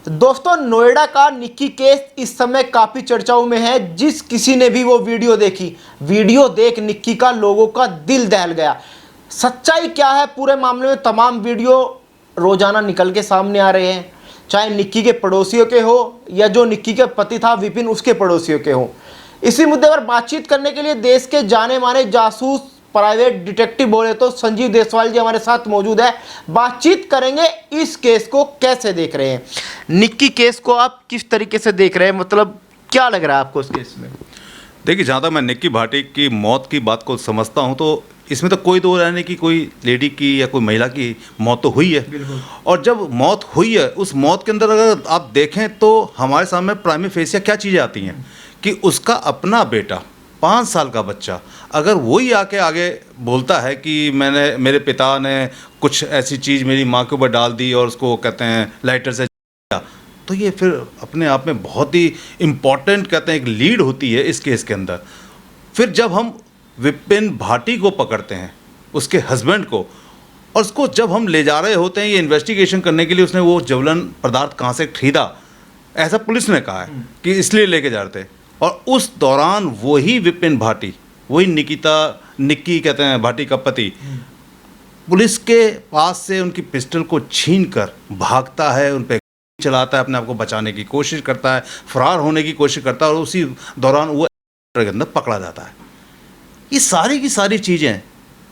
दोस्तों, नोएडा का निक्की केस इस समय काफी चर्चाओं में है। जिस किसी ने भी वो वीडियो देखी, वीडियो देख निक्की का लोगों का दिल दहल गया। सच्चाई क्या है पूरे मामले में, तमाम वीडियो रोजाना निकल के सामने आ रहे हैं, चाहे निक्की के पड़ोसियों के हो या जो निक्की के पति था विपिन उसके पड़ोसियों के हो। इसी मुद्दे पर बातचीत करने के लिए देश के जाने माने जासूस प्राइवेट डिटेक्टिव बोले तो संजीव देसवाल जी हमारे साथ मौजूद है। बातचीत करेंगे इस केस को कैसे देख रहे हैं। निक्की केस को आप किस तरीके से देख रहे हैं, मतलब क्या लग रहा है आपको इस केस में? देखिए, जहाँ तक मैं निक्की भाटी की मौत की बात को समझता हूँ तो इसमें तो कोई दो रहने की, कोई लेडी की या कोई महिला की मौत तो हुई है। और जब मौत हुई है, उस मौत के अंदर अगर आप देखें तो हमारे सामने प्राइमी फेसिया क्या चीज़ें आती हैं कि उसका अपना बेटा 5 साल का बच्चा, अगर वही आके आगे बोलता है कि मेरे पिता ने कुछ ऐसी चीज़ मेरी माँ के ऊपर डाल दी और उसको कहते हैं लाइटर से, तो ये फिर अपने आप में बहुत ही इम्पॉर्टेंट कहते हैं एक लीड होती है इस केस के अंदर। फिर जब हम विपिन भाटी को पकड़ते हैं, उसके हस्बैंड को, और उसको जब हम ले जा रहे होते हैं ये इन्वेस्टिगेशन करने के लिए, उसने वो ज्वलन पदार्थ कहाँ से खरीदा ऐसा पुलिस ने कहा है कि इसलिए लेके जा रहे थे। और उस दौरान वही विपिन भाटी, वही निक्की कहते हैं भाटी का पति, पुलिस के पास से उनकी पिस्टल को छीन कर भागता है, उन पर चलाता है, अपने आप को बचाने की कोशिश करता है, फरार होने की कोशिश करता है, और उसी दौरान वो के अंदर पकड़ा जाता है। ये सारी की सारी चीज़ें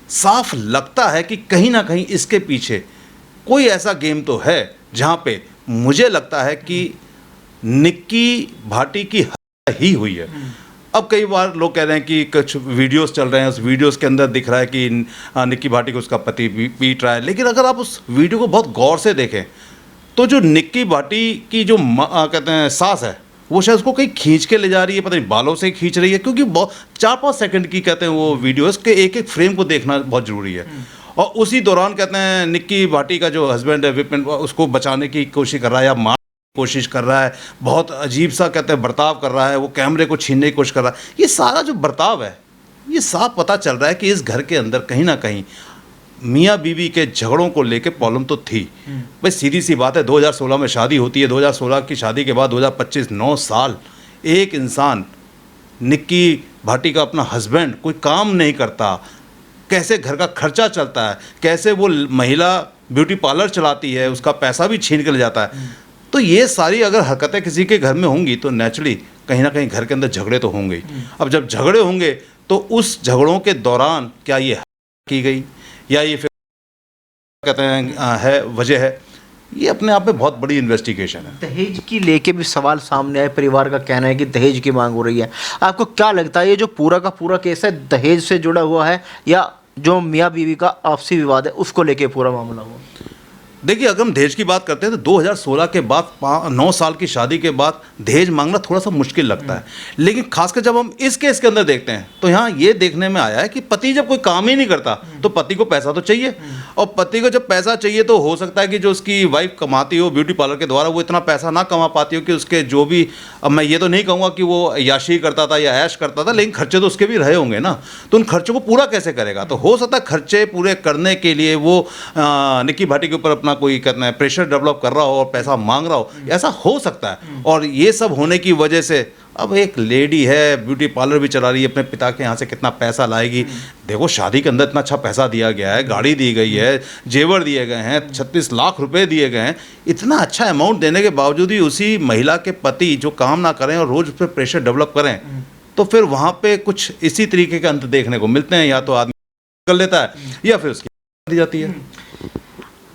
साफ लगता है कि कहीं ना कहीं इसके पीछे कोई ऐसा गेम तो है जहाँ पे मुझे लगता है कि निक्की भाटी की हत्या ही हुई है। अब कई बार लोग कह रहे हैं कि कुछ वीडियोस चल रहे हैं, उस वीडियोस के अंदर दिख रहा है कि निक्की भाटी को उसका पति पीट रहा है, लेकिन अगर आप उस वीडियो को बहुत गौर से देखें तो जो निक्की भाटी की जो कहते हैं सास है, वो शायद उसको कहीं खींच के ले जा रही है, पता नहीं बालों से खींच रही है, क्योंकि 4-5 सेकंड की कहते हैं वो वीडियो, इसके एक एक फ्रेम को देखना बहुत ज़रूरी है। और उसी दौरान कहते हैं निक्की भाटी का जो हस्बैंड है विपिन, उसको बचाने की कोशिश कर रहा है या मारने की कोशिश कर रहा है, बहुत अजीब सा कहते हैं बर्ताव कर रहा है, वो कैमरे को छीनने की कोशिश कर रहा है। ये सारा जो बर्ताव है, ये साफ पता चल रहा है कि इस घर के अंदर कहीं ना कहीं मियाँ बीवी के झगड़ों को लेके प्रॉब्लम तो थी। भाई सीधी सी बात है, 2016 में शादी होती है, 2016 की शादी के बाद 2025 9 साल एक इंसान, निक्की भाटी का अपना हस्बैंड कोई काम नहीं करता, कैसे घर का खर्चा चलता है, कैसे वो महिला ब्यूटी पार्लर चलाती है, उसका पैसा भी छीन के ले जाता है। तो ये सारी अगर हरकतें किसी के घर में होंगी तो नेचुरली कहीं ना कहीं घर के अंदर झगड़े तो होंगे। अब जब झगड़े होंगे तो उस झगड़ों के दौरान क्या ये की गई या ये फिर कहते हैं है वजह है, ये अपने आप में बहुत बड़ी इन्वेस्टिगेशन है। दहेज की लेके भी सवाल सामने आए, परिवार का कहना है कि दहेज की मांग हो रही है। आपको क्या लगता है ये जो पूरा का पूरा केस है दहेज से जुड़ा हुआ है या जो मियाँ बीवी का आपसी विवाद है उसको लेके पूरा मामला हुआ? देखिए, अगर हम दहेज की बात करते हैं तो 2016 के बाद 9 साल की शादी के बाद दहेज मांगना थोड़ा सा मुश्किल लगता है। लेकिन खासकर जब हम इस केस के अंदर देखते हैं तो यहाँ ये देखने में आया है कि पति जब कोई काम ही नहीं करता तो पति को पैसा तो चाहिए, और पति को जब पैसा चाहिए तो हो सकता है कि जो उसकी वाइफ कमाती हो ब्यूटी पार्लर के द्वारा, वो इतना पैसा ना कमा पाती हो कि उसके जो भी, अब मैं ये तो नहीं कहूँगा कि वो याशी करता था या ऐश करता था, लेकिन खर्चे तो उसके भी रहे होंगे ना, तो उन खर्चों को पूरा कैसे करेगा? तो हो सकता है खर्चे पूरे करने के लिए वो निक्की भाटी के ऊपर अपना कोई कहते हैं प्रेशर डेवलप कर रहा हो और पैसा मांग रहा हो, ऐसा हो सकता है। और ये सब होने की वजह से अब एक लेडी है, ब्यूटी पार्लर भी चला रही है, अपने पिता के यहाँ से कितना पैसा लाएगी? देखो, शादी के अंदर इतना अच्छा पैसा दिया गया है, गाड़ी दी गई है, जेवर दिए गए हैं, 36 लाख रुपए दिए गए हैं। इतना अच्छा अमाउंट देने के बावजूद ही उसी महिला के पति जो काम ना करें और रोज उस पर प्रेशर डेवलप करें, तो फिर वहाँ पे कुछ इसी तरीके के अंत देखने को मिलते हैं। या तो आदमी कर लेता है या फिर उसकी दी जाती है।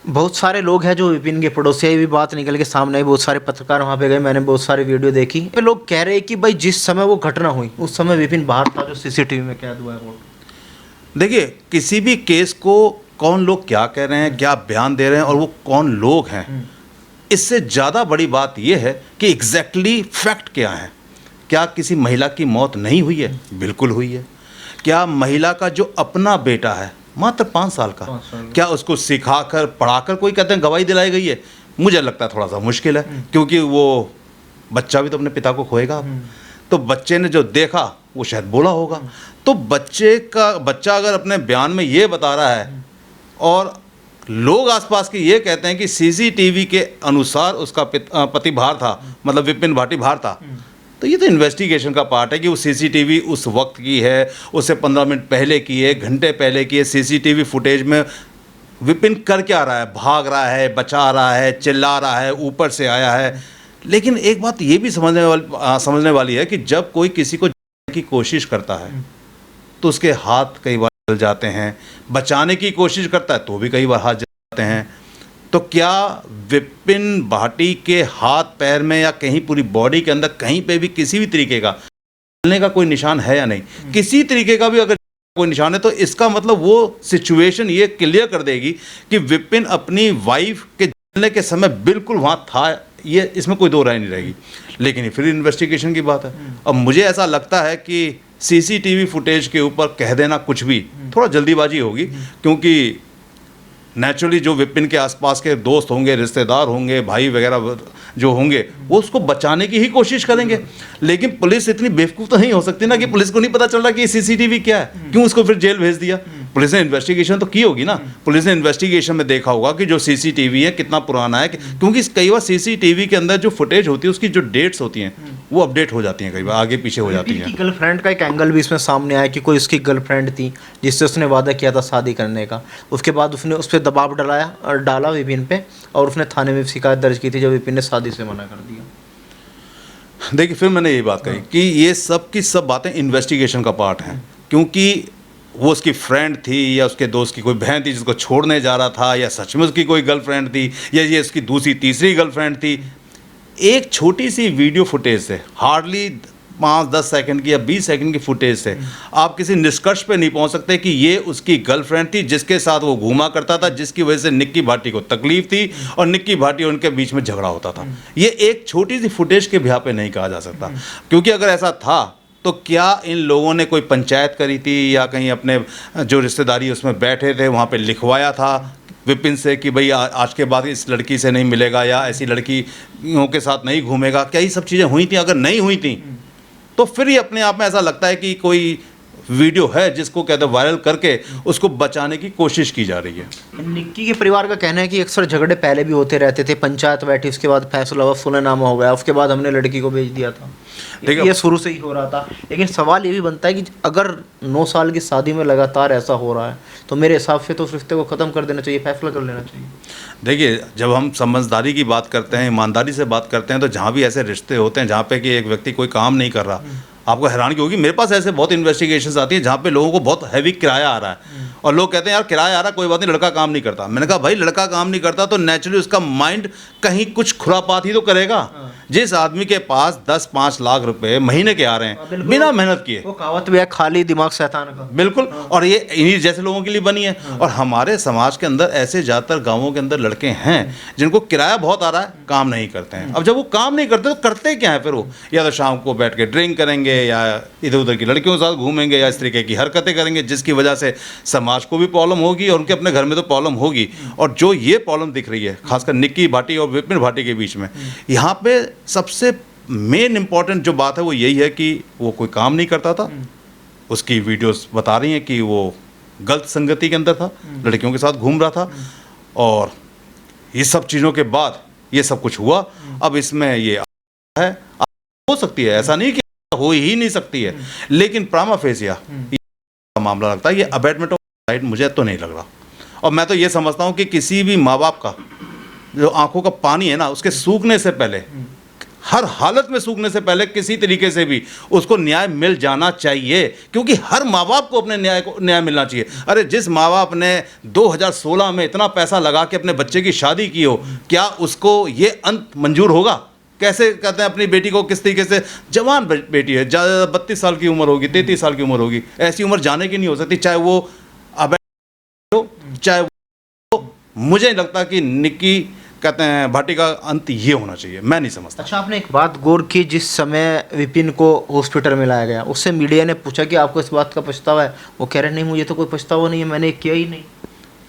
बहुत सारे लोग हैं जो विपिन के पड़ोसी, भी बात निकल के सामने आई, बहुत सारे पत्रकार वहाँ पे गए, मैंने बहुत सारी वीडियो देखी। पे लोग कह रहे हैं कि भाई जिस समय वो घटना हुई उस समय विपिन बाहर था, जो सीसीटीवी में कैद हुआ है। देखिए, किसी भी केस को कौन लोग क्या कह रहे हैं, क्या बयान दे रहे हैं और वो कौन लोग हैं, इससे ज़्यादा बड़ी बात यह है कि एग्जैक्टली फैक्ट क्या है। क्या किसी महिला की मौत नहीं हुई है? बिल्कुल हुई है। क्या महिला का जो अपना बेटा है मात्र 5 साल का, क्या उसको सिखाकर पढ़ाकर कोई कहते हैं गवाही दिलाई गई है? मुझे लगता है थोड़ा सा मुश्किल है, क्योंकि वो बच्चा भी तो अपने पिता को खोएगा। तो बच्चे ने जो देखा वो शायद बोला होगा। तो बच्चा अगर अपने बयान में ये बता रहा है और लोग आसपास के ये कहते हैं कि सीसीटीवी के अनुसार उसका पति बाहर था, मतलब विपिन भाटी बाहर था। तो ये तो इन्वेस्टिगेशन का पार्ट है कि वो सीसीटीवी उस वक्त की है, उससे 15 मिनट पहले की है, घंटे पहले की है। सीसीटीवी फुटेज में विपिन कर क्या रहा है, भाग रहा है, बचा रहा है, चिल्ला रहा है, ऊपर से आया है। लेकिन एक बात ये भी समझने वाली है कि जब कोई किसी को बचाने की कोशिश करता है तो उसके हाथ कई बार जल जाते हैं, बचाने की कोशिश करता है तो भी कई बार हाथ जल जाते हैं। तो क्या विपिन भाटी के हाथ पैर में या कहीं पूरी बॉडी के अंदर कहीं पे भी किसी भी तरीके का जलने का कोई निशान है या नहीं? किसी तरीके का भी अगर कोई निशान है तो इसका मतलब वो सिचुएशन ये क्लियर कर देगी कि विपिन अपनी वाइफ के जलने के समय बिल्कुल वहाँ था, ये इसमें कोई दो राय नहीं रहेगी। लेकिन ये फिर इन्वेस्टिगेशन की बात है। अब मुझे ऐसा लगता है कि सीसीटीवी फुटेज के ऊपर कह देना कुछ भी थोड़ा जल्दीबाजी होगी, क्योंकि नेचुरली जो विपिन के आसपास के दोस्त होंगे, रिश्तेदार होंगे, भाई वगैरह जो होंगे, वो उसको बचाने की ही कोशिश करेंगे। लेकिन पुलिस इतनी बेवकूफ़ तो नहीं हो सकती ना कि पुलिस को नहीं पता चल रहा कि सीसीटीवी क्या है, क्यों उसको फिर जेल भेज दिया। पुलिस ने इन्वेस्टिगेशन तो की होगी ना। पुलिस ने इन्वेस्टिगेशन में देखा होगा कि जो सीसीटीवी है कितना पुराना है, क्योंकि कई बार सीसीटीवी के अंदर जो फुटेज होती है उसकी जो डेट्स होती हैं वो अपडेट हो जाती हैं, कई बार आगे पीछे हो जाती हैं। गर्लफ्रेंड का एक एंगल भी इसमें सामने आया कि कोई उसकी गर्लफ्रेंड थी जिससे उसने वादा किया था शादी करने का। उसके बाद उसने उस पर दबाव डाला विपिन पे, और उसने थाने में शिकायत दर्ज की थी जब विपिन ने शादी से मना कर दिया। देखिए, फिर मैंने यही बात कही कि ये सब की सब बातें इन्वेस्टिगेशन का पार्ट हैं, क्योंकि वो उसकी फ्रेंड थी या उसके दोस्त की कोई बहन थी जिसको छोड़ने जा रहा था, या सच में उसकी कोई गर्लफ्रेंड थी, या ये उसकी दूसरी तीसरी गर्लफ्रेंड थी। एक छोटी सी वीडियो फुटेज से, हार्डली 5-10 सेकंड की या 20 सेकंड की फुटेज से आप किसी निष्कर्ष पे नहीं पहुंच सकते कि ये उसकी गर्लफ्रेंड थी जिसके साथ वो घूमा करता था, जिसकी वजह से निक्की भाटी को तकलीफ थी और निक्की भाटी और उनके बीच में झगड़ा होता था। ये एक छोटी सी फुटेज के बिहार पे नहीं कहा जा सकता, क्योंकि अगर ऐसा था तो क्या इन लोगों ने कोई पंचायत करी थी या कहीं अपने जो रिश्तेदारी उसमें बैठे थे वहाँ पे लिखवाया था विपिन से कि भाई आज के बाद इस लड़की से नहीं मिलेगा या ऐसी लड़कियों के साथ नहीं घूमेगा? क्या ये सब चीज़ें हुई थी? अगर नहीं हुई थी तो फिर ही अपने आप में ऐसा लगता है कि कोई वीडियो है जिसको कहते हैं वायरल करके उसको बचाने की कोशिश की जा रही है। निक्की के परिवार का कहना है कि अक्सर झगड़े पहले भी होते रहते थे, पंचायत बैठी, उसके बाद फैसला हुआ, सुलहनामा हो गया, उसके बाद हमने लड़की को भेज दिया था। ये शुरू से ही हो रहा था। लेकिन सवाल ये भी बनता है कि अगर 9 साल की शादी में लगातार ऐसा हो रहा है तो मेरे हिसाब से तो उस रिश्ते को ख़त्म कर देना चाहिए, फैसला कर लेना चाहिए। देखिए, जब हम समझदारी की बात करते हैं, ईमानदारी से बात करते हैं, तो जहाँ भी ऐसे रिश्ते होते हैं जहाँ पे कि एक व्यक्ति कोई काम नहीं कर रहा, आपको हैरानगी होगी, मेरे पास ऐसे बहुत इन्वेस्टिगेशंस आती हैं जहाँ पे लोगों को बहुत हैवी किराया आ रहा है और लोग कहते हैं यार किराया आ रहा, कोई बात नहीं, लड़का काम नहीं करता। मैंने कहा भाई लड़का काम नहीं करता तो नेचुरली उसका माइंड कहीं कुछ खुरापात ही तो करेगा। जिस आदमी के पास 10-5 लाख रुपए महीने के आ रहे हैं बिना मेहनत किए, वो कहावत भी है, खाली दिमाग शैतान का। बिल्कुल। और ये इन्हीं जैसे लोगों के लिए बनी है। और हमारे समाज के अंदर ऐसे ज़्यादातर गाँवों के अंदर लड़के हैं जिनको किराया बहुत आ रहा है, काम नहीं करते हैं। अब जब वो काम नहीं करते तो करते क्या है फिर? वो या तो शाम को बैठ के ड्रिंक करेंगे या इधर उधर की लड़कियों के साथ घूमेंगे या इस तरीके की हरकतें करेंगे, जिसकी वजह से समाज को भी प्रॉब्लम होगी और उनके अपने घर में तो प्रॉब्लम होगी। और जो ये प्रॉब्लम दिख रही है खासकर निक्की भाटी और विपिन भाटी के बीच में, यहाँ पे सबसे मेन इंपॉर्टेंट जो बात है वो यही है कि वो कोई काम नहीं करता था। उसकी वीडियोस बता रही हैं कि वो गलत संगति के अंदर था, लड़कियों के साथ घूम रहा था, और ये सब चीज़ों के बाद ये सब कुछ हुआ। अब इसमें ये है, हो सकती है, ऐसा नहीं कि हो ही नहीं सकती है, लेकिन प्रामा फेसिया मामला लगता है ये अबैटमेंट ऑफ राइट, मुझे तो नहीं लग रहा। और मैं तो ये समझता हूँ कि किसी भी माँ बाप का जो आंखों का पानी है ना, उसके सूखने से पहले, हर हालत में सूखने से पहले किसी तरीके से भी उसको न्याय मिल जाना चाहिए, क्योंकि हर माँ बाप को अपने न्याय मिलना चाहिए। अरे जिस माँ बाप ने 2016 में इतना पैसा लगा के अपने बच्चे की शादी की हो, क्या उसको ये अंत मंजूर होगा? कैसे कहते हैं अपनी बेटी को किस तरीके से, जवान बेटी है, 32 साल की उम्र होगी, 33 साल की उम्र होगी, ऐसी उम्र जाने की नहीं हो सकती, चाहे वो अब चाहे वो। मुझे नहीं लगता कि निक्की कहते हैं भाटी का अंत ये होना चाहिए, मैं नहीं समझता। अच्छा, आपने एक बात गौर की, जिस समय विपिन को हॉस्पिटल में लाया गया उससे मीडिया ने पूछा कि आपको इस बात का पछतावा है? वो कह रहे नहीं, मुझे तो कोई पछतावा नहीं है, मैंने किया ही नहीं।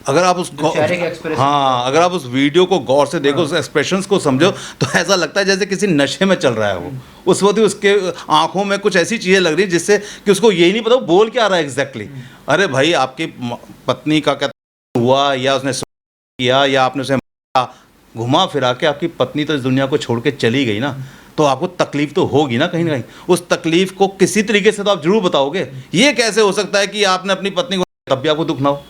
अगर आप उस अगर आप उस वीडियो को गौर से देखो, उस एक्सप्रेशंस को समझो, तो ऐसा लगता है जैसे किसी नशे में चल रहा है वो। उस वक्त ही उसके आंखों में कुछ ऐसी चीज़ें लग रही है जिससे कि उसको यही नहीं पता वो बोल क्या रहा है एग्जैक्टली। अरे भाई, आपकी पत्नी का क्या हुआ या उसने किया या आपने उसे मारा, घुमा फिरा के आपकी पत्नी तो इस दुनिया को छोड़ के चली गई ना, तो आपको तकलीफ तो होगी ना कहीं ना कहीं। उस तकलीफ को किसी तरीके से तो आप जरूर बताओगे। ये कैसे हो सकता है कि आपने अपनी पत्नी को तब भी आपको दुख ना हो?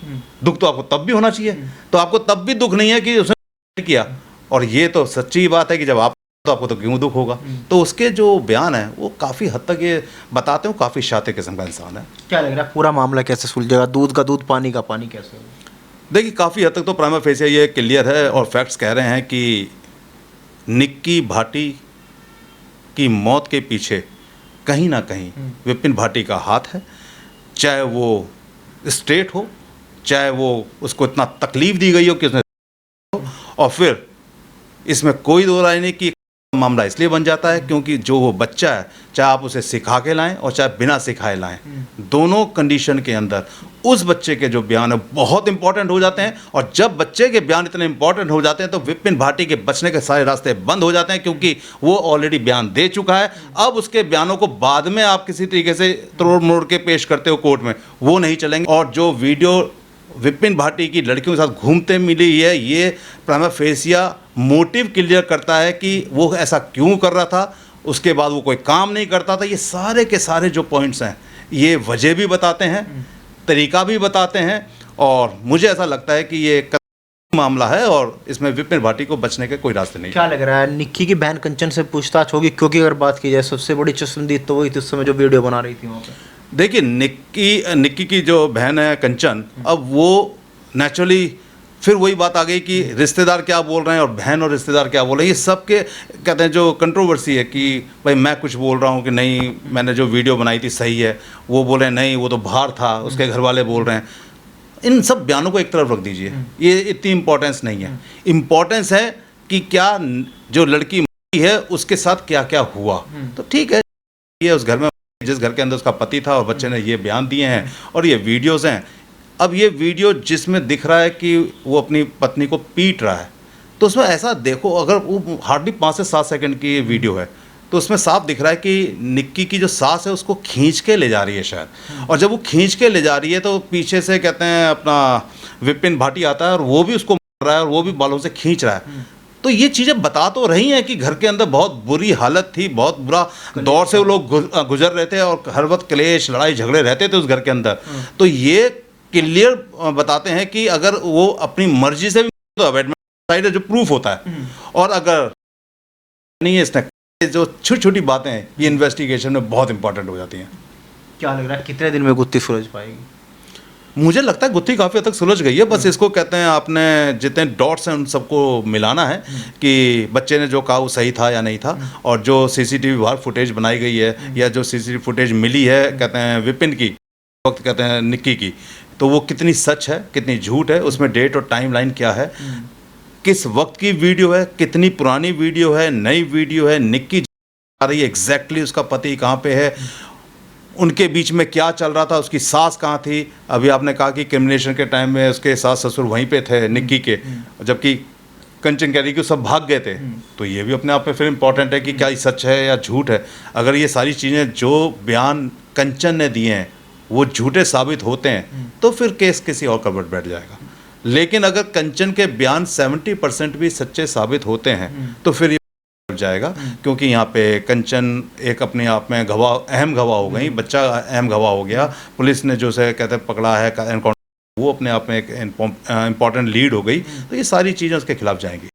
दुख तो आपको तब भी होना चाहिए। तो आपको तब भी दुख नहीं है कि उसने किया, और ये तो सच्ची बात है कि जब आप तो आपको तो क्यों दुख होगा। तो उसके जो बयान है वो काफ़ी हद तक ये बताते हो काफ़ी शातिर किस्म का इंसान है। क्या लग रहा है पूरा मामला कैसे सुलझेगा? दूध का दूध, पानी का पानी कैसे होगा? देखिए काफ़ी हद तक तो प्राइमा फेसिया ये क्लियर है, और फैक्ट्स कह रहे हैं कि निक्की भाटी की मौत के पीछे कहीं ना कहीं विपिन भाटी का हाथ है। चाहे वो स्ट्रेट हो, चाहे वो उसको इतना तकलीफ दी गई हो कि उसने, और फिर इसमें कोई दो राय नहीं कि मामला इसलिए बन जाता है क्योंकि जो वो बच्चा है, चाहे आप उसे सिखा के लाएं और चाहे बिना सिखाए लाएं, दोनों कंडीशन के अंदर उस बच्चे के जो बयान है बहुत इंपॉर्टेंट हो जाते हैं। और जब बच्चे के बयान इतने इंपॉर्टेंट हो जाते हैं तो विपिन भाटी के बचने के सारे रास्ते बंद हो जाते हैं, क्योंकि वो ऑलरेडी बयान दे चुका है। अब उसके बयानों को बाद में आप किसी तरीके से तोड़ मोड़ के पेश करते हो कोर्ट में, वो नहीं चलेंगे। और जो वीडियो विपिन भाटी की लड़कियों के साथ घूमते मिली है, ये प्राइमा फेसिया मोटिव क्लियर करता है कि वो ऐसा क्यों कर रहा था, उसके बाद वो कोई काम नहीं करता था। ये सारे के सारे जो पॉइंट्स हैं ये वजह भी बताते हैं, तरीका भी बताते हैं, और मुझे ऐसा लगता है कि ये मामला है और इसमें विपिन भाटी को बचने के कोई रास्ते नहीं। क्या लग रहा है निक्की की बहन कंचन से पूछताछ होगी? क्योंकि अगर बात की जाए सबसे बड़ी चश्मदीद तो वही थी उस समय जो वीडियो बना रही थी वहाँ पे। देखिए निक्की की जो बहन है कंचन, अब वो नेचुरली फिर वही बात आ गई कि रिश्तेदार क्या बोल रहे हैं और बहन और रिश्तेदार क्या बोल रहे हैं। ये सब के कहते हैं जो कंट्रोवर्सी है कि भाई मैं कुछ बोल रहा हूँ कि नहीं मैंने जो वीडियो बनाई थी सही है, वो बोले नहीं वो तो बाहर था, उसके घर वाले बोल रहे हैं। इन सब बयानों को एक तरफ रख दीजिए, ये इतनी इम्पोर्टेंस नहीं है। इम्पोर्टेंस है कि क्या जो लड़की है उसके साथ क्या क्या हुआ। तो ठीक है, ये उस घर में जिस घर के अंदर उसका पति था और बच्चे ने ये बयान दिए हैं और ये वीडियोज़ हैं। अब ये वीडियो जिसमें दिख रहा है कि वो अपनी पत्नी को पीट रहा है, तो उसमें ऐसा देखो, अगर वो हार्डली 5 से 7 सेकंड की ये वीडियो है तो उसमें साफ दिख रहा है कि निक्की की जो सास है उसको खींच के ले जा रही है शायद। और जब वो खींच के ले जा रही है तो पीछे से कहते हैं अपना विपिन भाटी आता है और वो भी उसको मार रहा है और वो भी बालों से खींच रहा है। तो ये चीज़ें बता तो रही हैं कि घर के अंदर बहुत बुरी हालत थी, बहुत बुरा दौर से वो लोग गुजर रहे थे और हर वक्त क्लेश लड़ाई झगड़े रहते थे उस घर के अंदर। तो ये क्लियर बताते हैं कि अगर वो अपनी मर्जी से भी तो अबेटमेंट साइड जो प्रूफ होता है, और अगर नहीं है इसने जो छोटी छोटी बातें हैं ये इन्वेस्टिगेशन में बहुत इंपॉर्टेंट हो जाती हैं। क्या लग रहा है कितने दिन में गुत्थी सुलझ पाएगी? मुझे लगता है गुत्थी काफ़ी हद तक सुलझ गई है। बस इसको कहते हैं आपने जितने डॉट्स हैं उन सबको मिलाना है कि बच्चे ने जो कहा वो सही था या नहीं था, और जो सीसीटीवी बाहर फुटेज बनाई गई है या जो सीसीटीवी फुटेज मिली है कहते हैं विपिन की वक्त कहते हैं निक्की की, तो वो कितनी सच है कितनी झूठ है, उसमें डेट और टाइम लाइन क्या है, किस वक्त की वीडियो है, कितनी पुरानी वीडियो है, नई वीडियो है, निक्की आ रही है एग्जैक्टली उसका पति कहाँ पे है, उनके बीच में क्या चल रहा था, उसकी सास कहाँ थी। अभी आपने कहा कि क्रिमिनेशन के टाइम में उसके सास ससुर वहीं पे थे निक्की के, जबकि कंचन कह रही कि सब भाग गए थे। तो ये भी अपने आप में फिर इम्पोर्टेंट है कि क्या ये सच है या झूठ है। अगर ये सारी चीज़ें जो बयान कंचन ने दिए हैं वो झूठे साबित होते हैं तो फिर केस किसी और कबट बैठ जाएगा। लेकिन अगर कंचन के बयान 70% भी सच्चे साबित होते हैं तो फिर जाएगा, क्योंकि यहाँ पे कंचन एक अपने आप में अहम गवाह हो गई, बच्चा अहम गवाह हो गया, पुलिस ने जो से कहते हैं पकड़ा है वो अपने आप में एक इम्पॉर्टेंट लीड हो गई। तो ये सारी चीज़ें उसके खिलाफ जाएंगी।